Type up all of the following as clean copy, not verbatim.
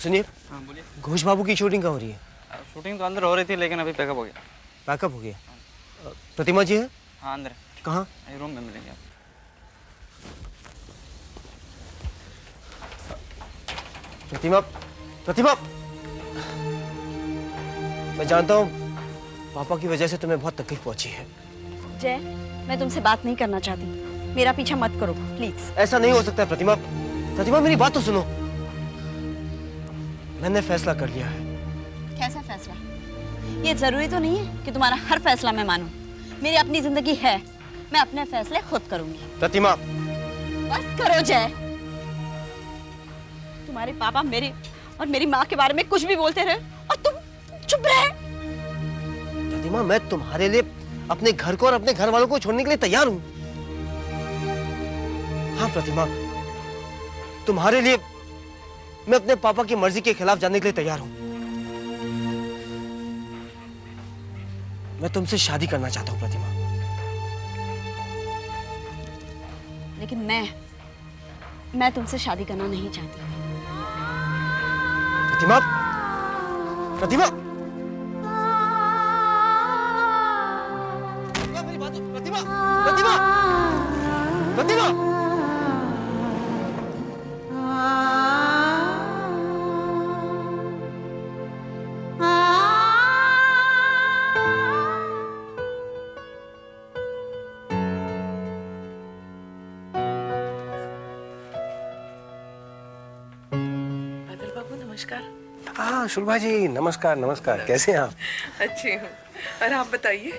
सुनिए। हाँ बोलिए। घोष बाबू की शूटिंग कहाँ हो रही है? शूटिंग तो अंदर हो रही थी लेकिन अभी पैकअप हो गया। पैकअप हो गया? प्रतिमा जी है? हाँ अंदर। कहाँ? रूम में मिलेंगे आप। प्रतिमा, प्रतिमा, मैं जानता हूँ पापा की वजह से तुम्हें बहुत तकलीफ पहुंची है। जय, मैं तुमसे बात नहीं करना चाहती। मेरा पीछा मत करो प्लीज। ऐसा नहीं हो सकता है प्रतिमा। प्रतिमा मेरी बात तो सुनो। मैंने फैसला कर लिया है। कैसा फैसला? ये जरूरी तो नहीं है कि तुम्हारा हर फैसला मैं मानूं। मेरी अपनी जिंदगी है, मैं अपने फैसले खुद करूंगी। प्रतिमा, बस करो जय। तुम्हारे पापा मेरे और मेरी माँ के बारे में कुछ भी बोलते रहे और तुम चुप रहे। प्रतिमा, मैं तुम्हारे लिए अपने घर को और अपने घर वालों को छोड़ने के लिए तैयार हूं। हाँ प्रतिमा, तुम्हारे लिए मैं अपने पापा की मर्जी के खिलाफ जाने के लिए तैयार हूं। मैं तुमसे शादी करना चाहता हूं प्रतिमा। लेकिन मैं तुमसे शादी करना नहीं चाहती। प्रतिमा, प्रतिमा, मेरी बात सुनो। प्रतिमा, प्रतिमा, प्रतिमा। नमस्कार। हाँ शुभा जी, नमस्कार नमस्कार। कैसे हैं आप? अच्छी हूँ। और आप बताइए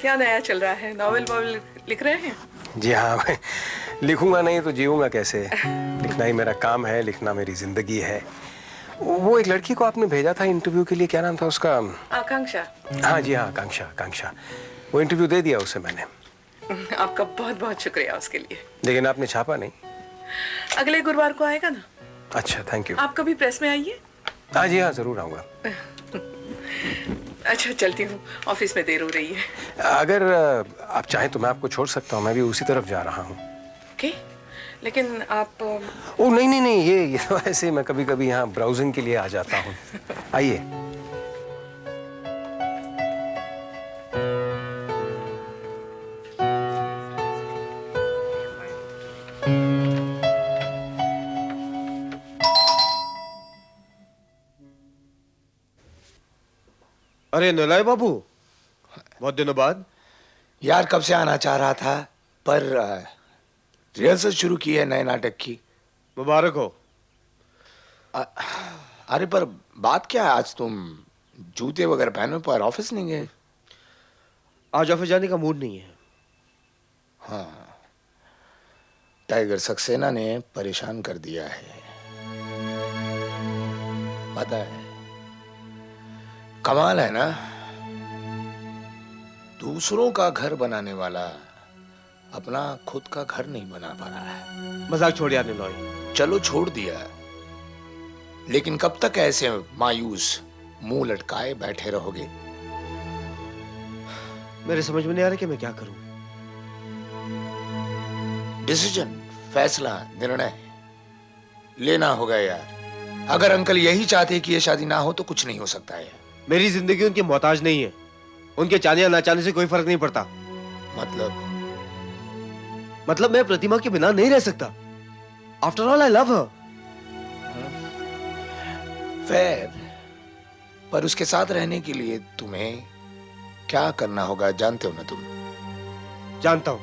क्या नया चल रहा है? नॉवेल वॉवेल लिख रहे हैं? जी हाँ, मैं लिखूंगा नहीं तो जीऊंगा कैसे? लिखना ही मेरा काम है, लिखना मेरी जिंदगी है। वो एक लड़की को आपने भेजा था इंटरव्यू के लिए, क्या नाम था उसका? आकांक्षा। हाँ जी हाँ, आकांक्षा। आकांक्षा, वो इंटरव्यू दे दिया उसे मैंने। आपका बहुत बहुत शुक्रिया उसके लिए। लेकिन आपने छापा नहीं। अगले गुरुवार को आएगा ना? अच्छा, थैंक यू। आप कभी प्रेस में आइए। हाँ जी हाँ, जरूर आऊंगा। अच्छा चलती हूँ, ऑफिस में देर हो रही है। अगर आप चाहें तो मैं आपको छोड़ सकता हूँ, मैं भी उसी तरफ जा रहा हूँ। ओके, लेकिन आप ओ नहीं नहीं नहीं, ये तो ऐसे मैं कभी कभी यहाँ ब्राउजिंग के लिए आ जाता हूँ। आइए। अरे निलय बाबू, बहुत दिनों बाद। यार कब से आना चाह रहा था, पर रिहर्सल शुरू की है नए नाटक की। मुबारक हो। अरे पर बात क्या है, आज तुम जूते वगैरह पहने पर ऑफिस नहीं गए? आज ऑफिस जाने का मूड नहीं है। हाँ, टाइगर सक्सेना ने परेशान कर दिया है, पता है। कमाल है ना, दूसरों का घर बनाने वाला अपना खुद का घर नहीं बना पा रहा है। मजाक छोड़ यार निलय। चलो छोड़ दिया, लेकिन कब तक ऐसे मायूस मुंह लटकाए बैठे रहोगे? मेरे समझ में नहीं आ रहा कि मैं क्या करूं। डिसीजन, फैसला, निर्णय लेना होगा यार। अगर अंकल यही चाहते कि ये शादी ना हो तो कुछ नहीं हो सकता है। मेरी जिंदगी उनकी मोहताज नहीं है। उनके चाहने या ना चाहने से कोई फर्क नहीं पड़ता। मतलब मैं प्रतिमा के बिना नहीं रह सकता। After all I love her. Fair, पर उसके साथ रहने के लिए तुम्हें क्या करना होगा जानते हो ना तुम? जानता हूं।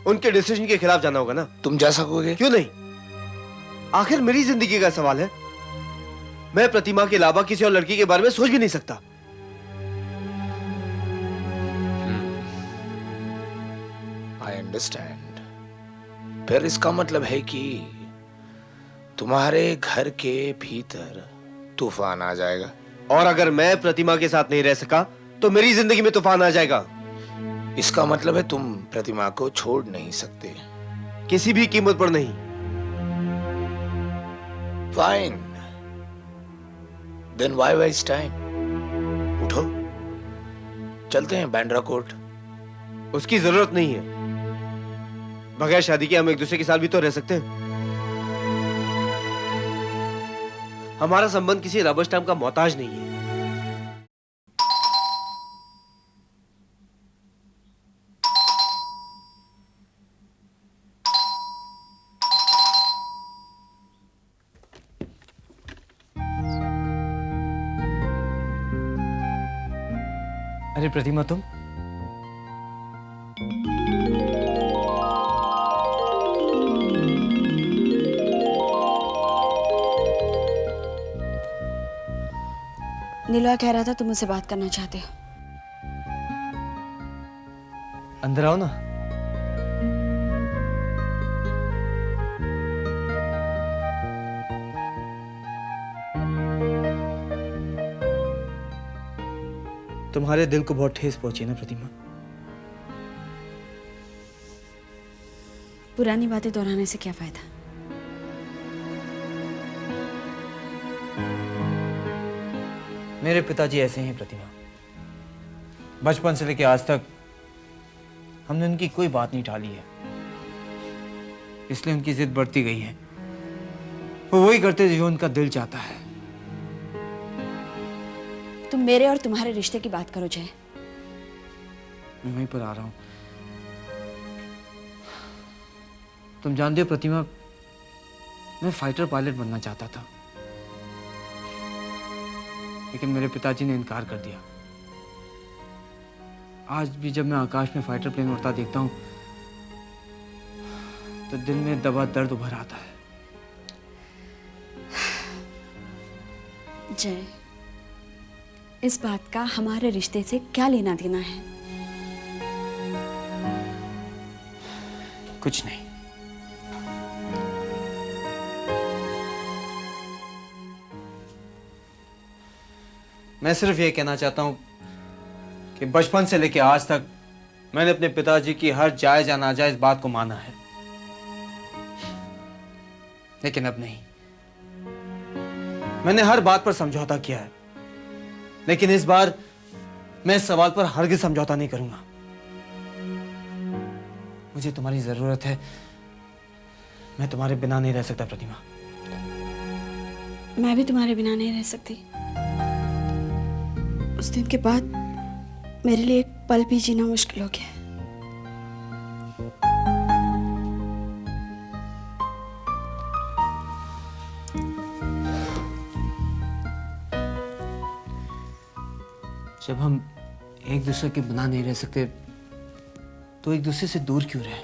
उनके डिसीजन के खिलाफ जाना होगा ना। तुम जा सकोगे? क्यों नहीं, आखिर मेरी जिंदगी का सवाल है। मैं प्रतिमा के अलावा किसी और लड़की के बारे में सोच भी नहीं सकता। I understand. फिर इसका मतलब है कि तुम्हारे घर के भीतर तूफान आ जाएगा। और अगर मैं प्रतिमा के साथ नहीं रह सका तो मेरी जिंदगी में तूफान आ जाएगा। इसका मतलब है तुम प्रतिमा को छोड़ नहीं सकते। किसी भी कीमत पर नहीं। Fine, then why waste time? उठो, चलते हैं बांद्रा कोर्ट। उसकी जरूरत नहीं है। बगैर शादी के हम एक दूसरे के साथ भी तो रह सकते हैं। हमारा संबंध किसी रबर स्टैम्प का मोहताज नहीं है। अरे प्रतिमा, तुम नीलुआ कह रहा था तुम मुझसे बात करना चाहते हो। अंदर आओ ना। तुम्हारे दिल को बहुत ठेस पहुंची ना प्रतिमा? पुरानी बातें दोहराने से क्या फायदा? मेरे पिताजी ऐसे हैं प्रतिमा। बचपन से लेकर आज तक हमने उनकी कोई बात नहीं टाली है, इसलिए उनकी जिद बढ़ती गई है। वो वही करते जो उनका दिल चाहता है। तुम मेरे और तुम्हारे रिश्ते की बात करो जय। मैं वहीं पर आ रहा हूं। तुम जानते हो प्रतिमा, मैं फाइटर पायलट बनना चाहता था, लेकिन मेरे पिताजी ने इनकार कर दिया। आज भी जब मैं आकाश में फाइटर प्लेन उड़ता देखता हूं तो दिल में दबा दर्द उभर आता है। जय, इस बात का हमारे रिश्ते से क्या लेना देना है? कुछ नहीं। मैं सिर्फ ये कहना चाहता हूं कि बचपन से लेकर आज तक मैंने अपने पिताजी की हर जायज या नाजायज बात को माना है, लेकिन अब नहीं। मैंने हर बात पर समझौता किया है, लेकिन इस बार मैं इस सवाल पर हरगिज समझौता नहीं करूंगा। मुझे तुम्हारी जरूरत है। मैं तुम्हारे बिना नहीं रह सकता प्रतिमा। मैं भी तुम्हारे बिना नहीं रह सकती। उस दिन के बाद मेरे लिए एक पल भी जीना मुश्किल हो गया है। जब हम एक दूसरे के बिना नहीं रह सकते तो एक दूसरे से दूर क्यों रहे?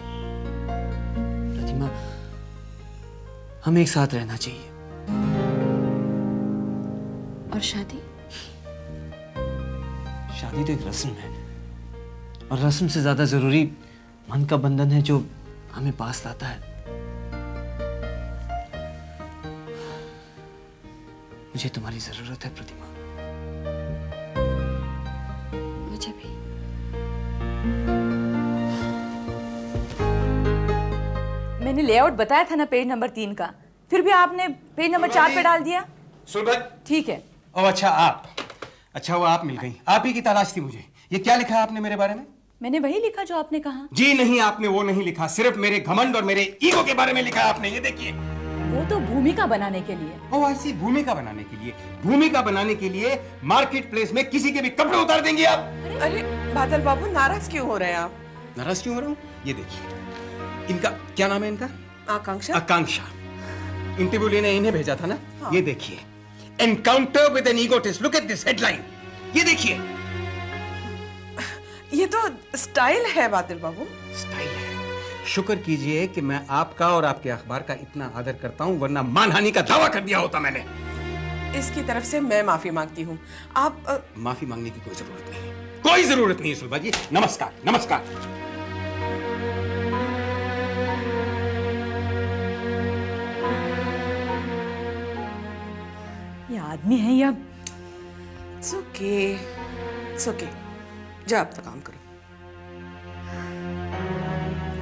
प्रतिमा, हमें एक साथ रहना चाहिए। और शादी? शादी तो एक रस्म है, और रस्म से ज्यादा जरूरी मन का बंधन है जो हमें पास लाता है। मुझे तुम्हारी जरूरत है प्रतिमा। मुझे भी। मैंने लेआउट बताया था ना पेज नंबर 3 का, फिर भी आपने पेज नंबर 4 पे डाल दिया। सुलभत, ठीक है। ओ अच्छा वो आप मिल गई। आप ही की तलाश थी मुझे। ये क्या लिखा है आपने मेरे बारे में? मैंने वही लिखा जो आपने कहा। जी नहीं, आपने वो नहीं लिखा, सिर्फ मेरे घमंड और मेरे ईगो के बारे में लिखा है आपने। ये देखिए। वो तो भूमिका बनाने के लिए। ओ ऐसी भूमिका बनाने के लिए? भूमिका बनाने के लिए मार्केट प्लेस में किसी के भी कपड़े उतार देंगे आप? अरे बादल बाबू, नाराज क्यों हो रहे हैं आप? नाराज क्यों हो रहा हूँ? ये देखिए, इनका क्या नाम है? इनका आकांक्षा। आकांक्षा। इंटरव्यू लेने इन्हें भेजा था ना? हाँ। ये देखिए, encounter with an egotist. Look at this headline. ये देखिए। ये तो स्टाइल है बादल बाबू। स्टाइल है। शुक्र कीजिए कि मैं आपका और आपके अखबार का इतना आदर करता हूं, वरना मानहानि का दावा कर दिया होता मैंने। इसकी तरफ से मैं माफी मांगती हूँ। आप माफी मांगने की कोई जरूरत नहीं है। कोई जरूरत नहीं है सुलभा जी। नमस्कार नमस्कार। ये आदमी है या It's okay. It's okay. जा आप तो काम करो.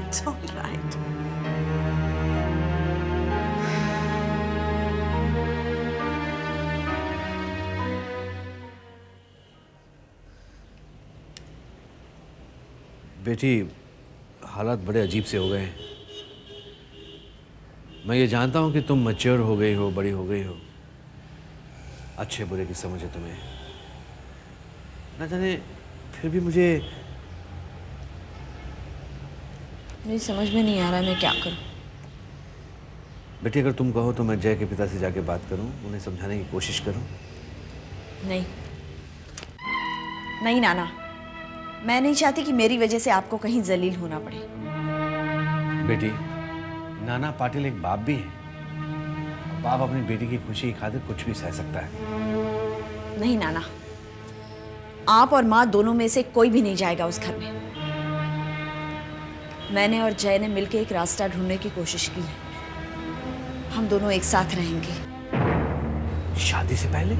It's all right. बेटी, हालात बड़े अजीब से हो गए हैं। मैं ये जानता हूँ कि तुम मैच्योर हो गई हो, बड़ी हो गई हो, अच्छे बुरे की समझ है तुम्हें। ना जाने फिर भी मुझे मेरी समझ में नहीं आ रहा मैं क्या करूं। बेटी, अगर तुम कहो तो मैं जय के पिता से जाके बात करूं, उन्हें समझाने की कोशिश करूं। नहीं नहीं नाना, मैं नहीं चाहती कि मेरी वजह से आपको कहीं जलील होना पड़े। बेटी, नाना पाटिल एक बाप भी है। बाप अपनी बेटी की खुशी की खातिर कुछ भी सह सकता है। नहीं नाना, आप और माँ दोनों में से कोई भी नहीं जाएगा उस घर में। मैंने और जय ने मिलकर एक रास्ता ढूंढने की कोशिश की है। हम दोनों एक साथ रहेंगे। शादी से पहले?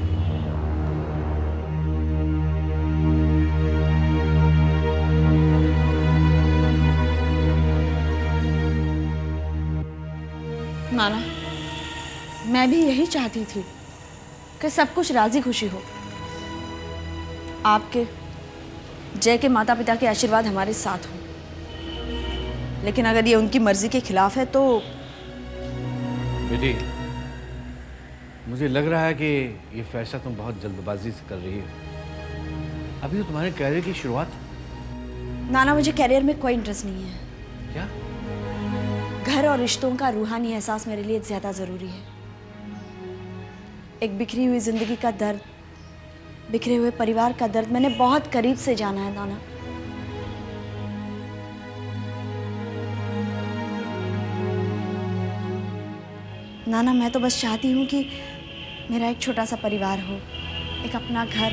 नाना, मैं भी यही चाहती थी कि सब कुछ राजी खुशी हो। आपके, जय के माता पिता के आशीर्वाद हमारे साथ हो। लेकिन अगर ये उनकी मर्जी के खिलाफ है तो बेटी, मुझे लग रहा है कि ये फैसला तुम बहुत जल्दबाजी से कर रही हो। अभी तो तुम्हारे कैरियर की शुरुआत। नाना, मुझे कैरियर में कोई इंटरेस्ट नहीं है। क्या? घर और रिश्तों का रूहानी एहसास मेरे लिए ज्यादा जरूरी है। एक बिखरी हुई जिंदगी का दर्द, बिखरे हुए परिवार का दर्द मैंने बहुत करीब से जाना है नाना। नाना, मैं तो बस चाहती हूँ कि मेरा एक छोटा सा परिवार हो, एक अपना घर,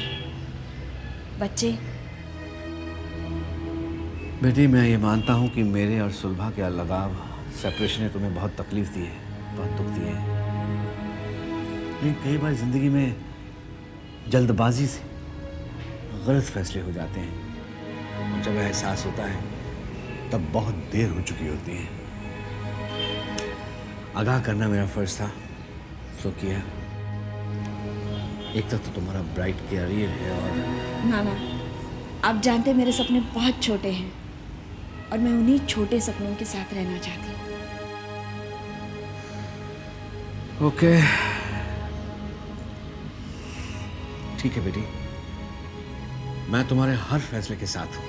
बच्चे। बेटी, मैं ये मानता हूँ कि मेरे और सुलभा के अलगाव, सेपरेशन ने तुम्हें बहुत तकलीफ दी है, बहुत दुख दिए है। लेकिन कई बार जिंदगी में जल्दबाजी से गलत फैसले हो जाते हैं और जब एहसास होता है तब बहुत देर हो चुकी होती है। आगाह करना मेरा फर्ज था, सो किया। एक तक तो तुम्हारा ब्राइट कैरियर है और नाना, आप जानते हैं मेरे सपने बहुत छोटे हैं और मैं उन्हीं छोटे सपनों के साथ रहना चाहती हूँ। ओके, ठीक है बेटी, मैं तुम्हारे हर फैसले के साथ हूं।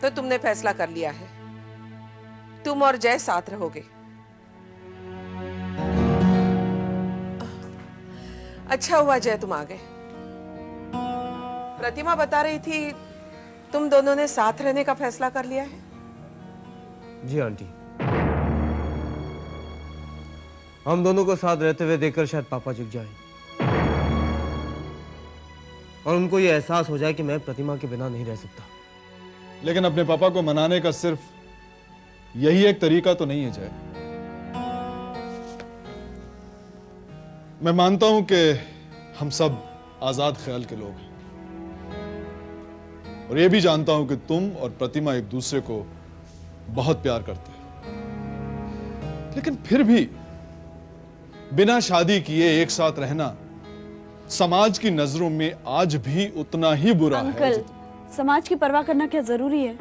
तो तुमने फैसला कर लिया है, तुम और जय साथ रहोगे। अच्छा हुआ जय तुम आ गए। प्रतिमा बता रही थी तुम दोनों ने साथ रहने का फैसला कर लिया है। जी आंटी, हम दोनों को साथ रहते हुए देखकर शायद पापा झुक जाएं और उनको ये एहसास हो जाए कि मैं प्रतिमा के बिना नहीं रह सकता। लेकिन अपने पापा को मनाने का सिर्फ यही एक तरीका तो नहीं है जय। मैं मानता हूं कि हम सब आजाद ख्याल के लोग हैं और ये भी जानता हूं कि तुम और प्रतिमा एक दूसरे को बहुत प्यार करते हैं, लेकिन फिर भी बिना शादी किए एक साथ रहना समाज की नजरों में आज भी उतना ही बुरा है। अंकल, समाज की परवाह करना क्या जरूरी है?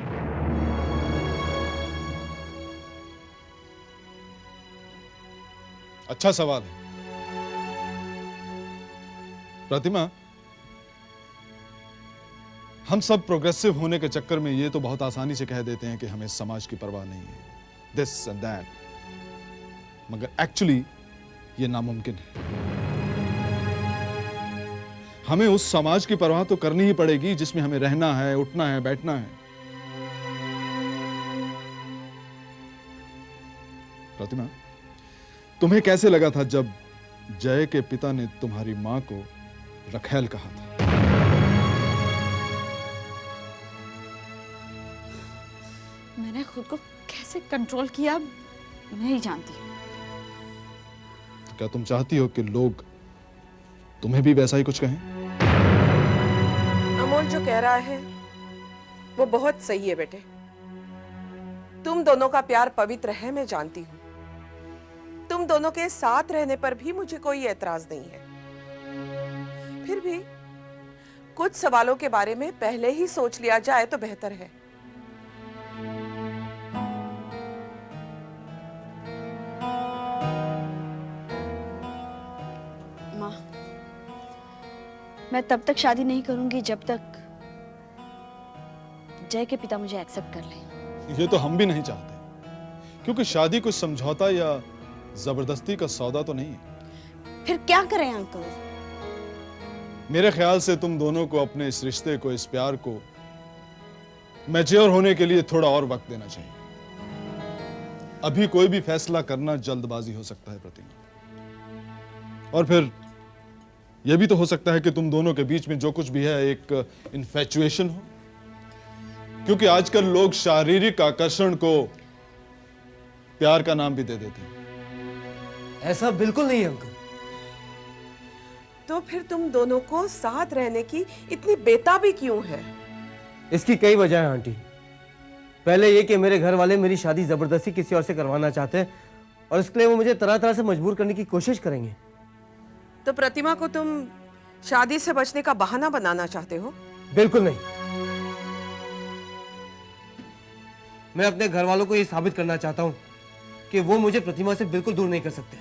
अच्छा सवाल है प्रतिमा। हम सब प्रोग्रेसिव होने के चक्कर में ये तो बहुत आसानी से कह देते हैं कि हमें समाज की परवाह नहीं है, दिस एंड दैट, मगर एक्चुअली ये नामुमकिन है। हमें उस समाज की परवाह तो करनी ही पड़ेगी जिसमें हमें रहना है, उठना है, बैठना है। प्रतिमा, तुम्हें कैसे लगा था जब जय के पिता ने तुम्हारी मां को रखेल कहा था? मैंने खुद को कैसे कंट्रोल किया मैं ही जानती हूँ। तो क्या तुम चाहती हो कि लोग तुम्हें भी वैसा ही कुछ कहें? अमोल जो कह रहा है वो बहुत सही है बेटे। तुम दोनों का प्यार पवित्र है, मैं जानती हूँ। तुम दोनों के साथ रहने पर भी मुझे कोई एतराज नहीं है। फिर भी कुछ सवालों के बारे में पहले ही सोच लिया जाए तो बेहतर है। माँ, मैं तब तक शादी नहीं करूंगी जब तक जय के पिता मुझे एक्सेप्ट कर लें। ये तो हम भी नहीं चाहते, क्योंकि शादी कोई समझौता या जबरदस्ती का सौदा तो नहीं है। फिर क्या करें अंकल? मेरे ख्याल से तुम दोनों को अपने इस रिश्ते को, इस प्यार को मैच्योर होने के लिए थोड़ा और वक्त देना चाहिए। अभी कोई भी फैसला करना जल्दबाजी हो सकता है प्रतिमा। और फिर यह भी तो हो सकता है कि तुम दोनों के बीच में जो कुछ भी है एक इन्फैचुएशन हो, क्योंकि आजकल लोग शारीरिक आकर्षण को प्यार का नाम भी दे देते हैं। ऐसा बिल्कुल नहीं है अंकल। तो फिर तुम दोनों को साथ रहने की इतनी बेताबी क्यों है? इसकी कई वजह है आंटी। पहले ये कि मेरे घर वाले मेरी शादी जबरदस्ती किसी और से करवाना चाहते हैं और इसके लिए वो मुझे तरह तरह से मजबूर करने की कोशिश करेंगे। तो प्रतिमा को तुम शादी से बचने का बहाना बनाना चाहते हो? बिल्कुल नहीं। मैं अपने घर वालों को ये साबित करना चाहता हूँ कि वो मुझे प्रतिमा से बिल्कुल दूर नहीं कर सकते।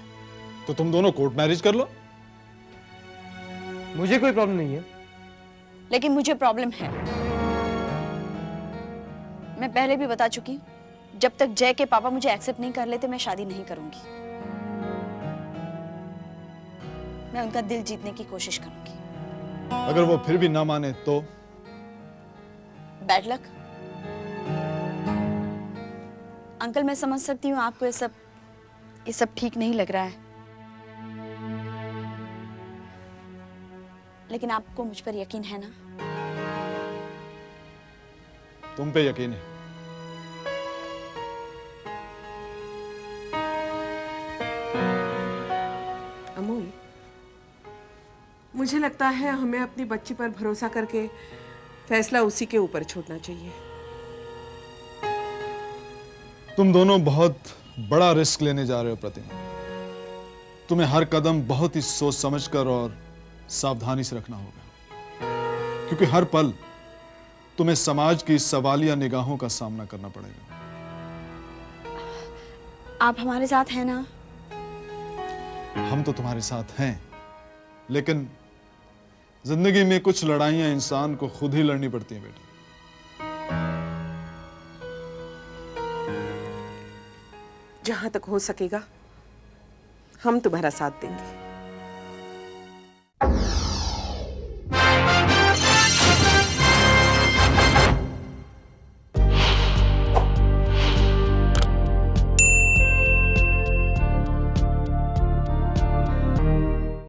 तो तुम दोनों कोर्ट मैरिज कर लो। मुझे कोई प्रॉब्लम नहीं है। लेकिन मुझे प्रॉब्लम है। मैं पहले भी बता चुकी हूँ, जब तक जय के पापा मुझे एक्सेप्ट नहीं कर लेते मैं शादी नहीं करूंगी। मैं उनका दिल जीतने की कोशिश करूंगी। अगर वो फिर भी ना माने तो? Bad luck. अंकल मैं समझ सकती हूँ आपको ये सब ठीक नहीं लग रहा है, लेकिन आपको मुझ पर यकीन है ना? तुम पे यकीन है। अमोल, मुझे लगता है हमें अपनी बच्ची पर भरोसा करके फैसला उसी के ऊपर छोड़ना चाहिए। तुम दोनों बहुत बड़ा रिस्क लेने जा रहे हो प्रतिमा। तुम्हें हर कदम बहुत ही सोच समझकर और सावधानी से रखना होगा, क्योंकि हर पल तुम्हें समाज की सवालिया निगाहों का सामना करना पड़ेगा। आप हमारे साथ हैं ना? हम तो तुम्हारे साथ हैं, लेकिन जिंदगी में कुछ लड़ाइयां इंसान को खुद ही लड़नी पड़ती हैं बेटा। जहां तक हो सकेगा हम तुम्हारा साथ देंगे।